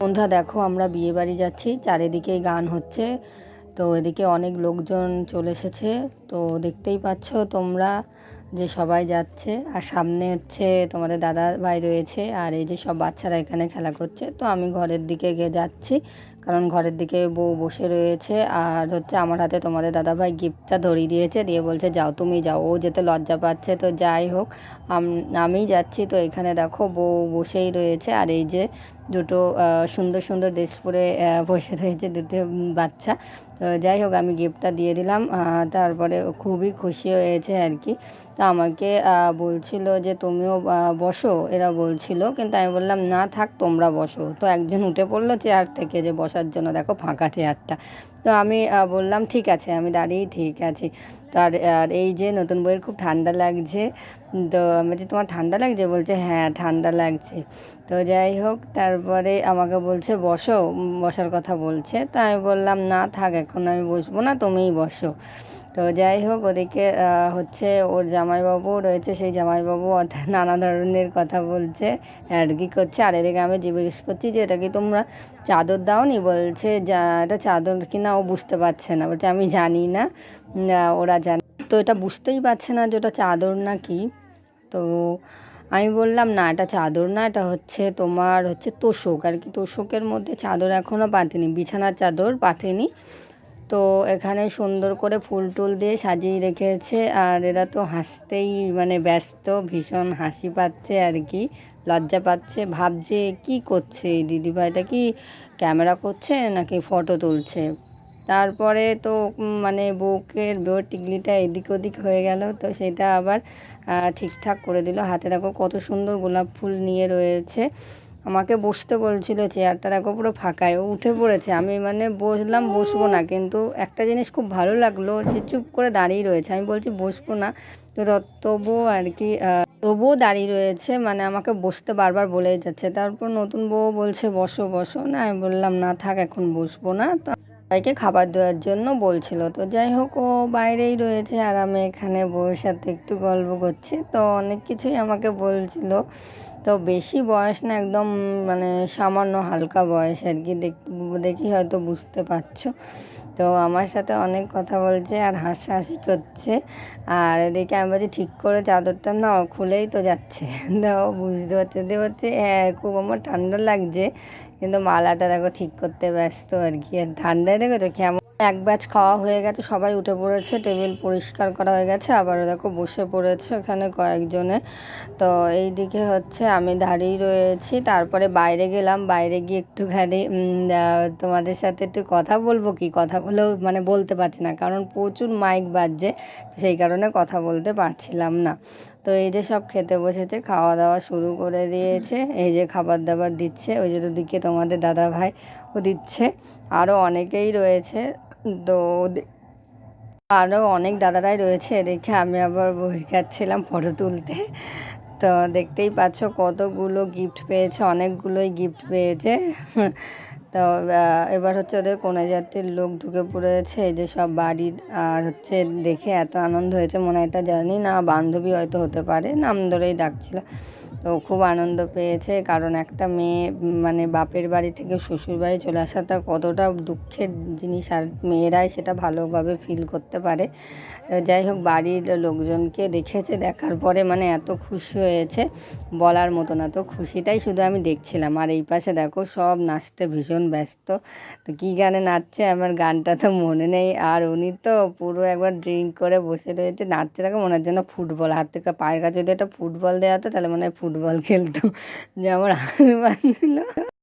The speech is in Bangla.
বন্ধুরা দেখো, আমরা বিয়ে বাড়ি যাচ্ছি, চারিদিকেই গান হচ্ছে। তো এদিকে অনেক লোকজন চলে এসেছে। তো দেখতেই পাচ্ছ তোমরা যে সবাই যাচ্ছে, আর সামনে হচ্ছে তোমাদের দাদা ভাই রয়েছে, আর এই যে সব বাচ্চারা এখানে খেলা করছে। তো আমি ঘরের দিকে গিয়ে যাচ্ছি, কারণ ঘরের দিকে বউ বসে রয়েছে, আর হচ্ছে আমার হাতে তোমাদের দাদা ভাই গিফটটা ধরিয়ে দিয়েছে, দিয়ে বলছে যাও তুমি যাও। ও যেতে লজ্জা পাচ্ছে, তো যাই হোক আমি যাচ্ছি। তো এখানে দেখো বউ বসেই রয়েছে, আর এই যে দুটো সুন্দর সুন্দর ড্রেস পরে বসে রয়েছে দুটো বাচ্চা। তো যাই হোক আমি গিফটটা দিয়ে দিলাম, তারপরে খুবই খুশি হয়েছে আর কি। তো আমাকে বলছিল যে তুমিও বসো, এরা বলছিল, কিন্তু আমি বললাম না থাক তোমরা বসো। তো একজন উঠে পড়লো চেয়ার থেকে যে বসার জন্য, দেখো ফাঁকা চেয়ারটা। তো আমি বললাম ঠিক আছে, আমি দাঁড়িয়ে ঠিক আছি। তো আর এই যে নতুন বইয়ের খুব ঠান্ডা লাগছে। তো আমি বলছি তোমার ঠান্ডা লাগছে, বলছে হ্যাঁ ঠান্ডা লাগছে। তো যাই হোক তারপরে আমাকে বলছে বসো, বসার কথা বলছে। তো আমি বললাম না থাক এখন আমি বসবো না, তুমিই বসো। তো যাই হোক ওদিকে হচ্ছে ওর জামাইবাবু রয়েছে, সেই জামাইবাবু অর্থাৎ নানা ধরনের কথা বলছে, আর কি করছে। আর এদিকে আমি জিজ্ঞেস করছি যে এটা কি তোমরা চাদর দাওনি, বলছে যা এটা চাদর কিনা ও বুঝতে পারছে না, বলছে আমি জানি না, ওরা জানে। তো এটা বুঝতেই পারছে না যে ওটা চাদর না কি। তো আমি বললাম না এটা চাদর না, এটা হচ্ছে তোমার হচ্ছে তোশক আর কি। তোশকের মধ্যে চাদর এখনও পাতেনি, বিছানার চাদর পাতেনি। তো এখানে সুন্দর করে ফুল টুল দিয়ে সাজিয়ে রেখেছে, আর এরা তো হাসতেই মানে ব্যস্ত, ভীষণ হাসি পাচ্ছে আর কি, লজ্জা পাচ্ছে, ভাবছে কি করছে এই দিদিভাইটা, কি ক্যামেরা করছে নাকি ফটো তুলছে। তারপরে তো মানে বউয়ের টিকলিটা এদিক ওদিক হয়ে গেল, তো সেটা আবার ঠিকঠাক করে দিল। হাতে দেখো কত সুন্দর গোলাপ ফুল নিয়ে রয়েছে। আমাকে বসতে বলছিল, চেয়ারটা দেখো পুরো ফাঁকায়, ও উঠে পড়েছে। আমি মানে বসলাম, বসবো না, কিন্তু একটা জিনিস খুব ভালো লাগলো যে চুপ করে দাঁড়িয়ে রয়েছে। আমি বলছি বসবো না, তো তবুও আর কি তবুও দাঁড়িয়ে রয়েছে, মানে আমাকে বসতে বারবার বলেই যাচ্ছে। তারপর নতুন বউ বলছে বসো বসো, না আমি বললাম না থাক এখন বসবো না। তো সবাইকে খাবার দেওয়ার জন্য বলছিল। তো যাই হোক ও বাইরেই রয়েছে, আর আমি এখানে বউয়ের সাথে একটু গল্প করছি। তো অনেক কিছুই আমাকে বলছিল। তো বেশি বয়স না, একদম মানে সামান্য হালকা বয়স আর কি, দেখি হয়তো বুঝতে পারছো। তো আমার সাথে অনেক কথা বলছে আর হাসাহাসি করছে। আর এদিকে আমি বলছি ঠিক করে চাদরটা না, খুলেই তো যাচ্ছে। দাও বুঝতে পারছে, দিয়ে হচ্ছে হ্যাঁ খুব আমার ঠান্ডা লাগছে, কিন্তু মালাটা দেখো ঠিক করতে ব্যস্ত আর কি। আর ঠান্ডায় দেখো তো কেমন। এক ব্যাচ খাওয়া হয়ে গেছে, সবাই উঠে পড়েছে, টেবিল পরিষ্কার করা হয়ে গেছে, আবারও দেখো বসে পড়েছে ওখানে কয়েকজনে। তো এই দিকে হচ্ছে আমি দাঁড়িয়ে রয়েছি। তারপরে বাইরে গেলাম, বাইরে গিয়ে একটুখানি তোমাদের সাথে একটু কথা বলবো, কি কথা বলেও মানে বলতে পারছি না, কারণ প্রচুর মাইক বাজছে, তো সেই কারণে কথা বলতে পারছিলাম না। তো এই যে সব খেতে বসেছে, খাওয়া দাওয়া শুরু করে দিয়েছে, এই যে খাবার দাবার দিচ্ছে, ওই যে দিকে তোমাদের দাদা ভাই ও দিচ্ছে, আরও অনেকেই রয়েছে। তো আরও অনেক দাদারাই রয়েছে, দেখে আমি আবার বই খাচ্ছিলাম ফটো তুলতে। তো দেখতেই পাচ্ছ কতগুলো গিফট পেয়েছে, অনেকগুলোই গিফট পেয়েছে। তো এবার হচ্ছে ওদের কনে জাতির লোক ঢুকে পড়েছে, এই যে সব বাড়ির। আর হচ্ছে দেখে এত আনন্দ হয়েছে, মনে হয় এটা জানি না বান্ধবী হয়তো হতে পারে, নাম ধরেই ডাকছিল। তো খুব আনন্দ পেয়েছে, কারণ একটা মেয়ে মানে বাপের বাড়ি থেকে শ্বশুর বাড়ি চলে আসাটা কতটা দুঃখের জিনিস, আর মেয়েরাই সেটা ভালোভাবে ফিল করতে পারে। তো যাই হোক বাড়ির লোকজনকে দেখেছে, দেখার পরে মানে এত খুশি হয়েছে বলার মতো না। তো খুশিটাই শুধু আমি দেখছিলাম, আর এই পাশে দেখো সব নাচতে ভীষণ ব্যস্ত। তো কী গানে নাচছে আমার গানটা তো মনে নেই, আর উনি তো পুরো একবার ড্রিঙ্ক করে বসে রয়েছে, নাচছে দেখো মনে হচ্ছে না ফুটবল, হাত থেকে পায়ের কাছে যদি একটা ফুটবল দেওয়া হতো তাহলে মনে হয় ফুটবল খেলতো, যে আমার হাত বাঁধছিল।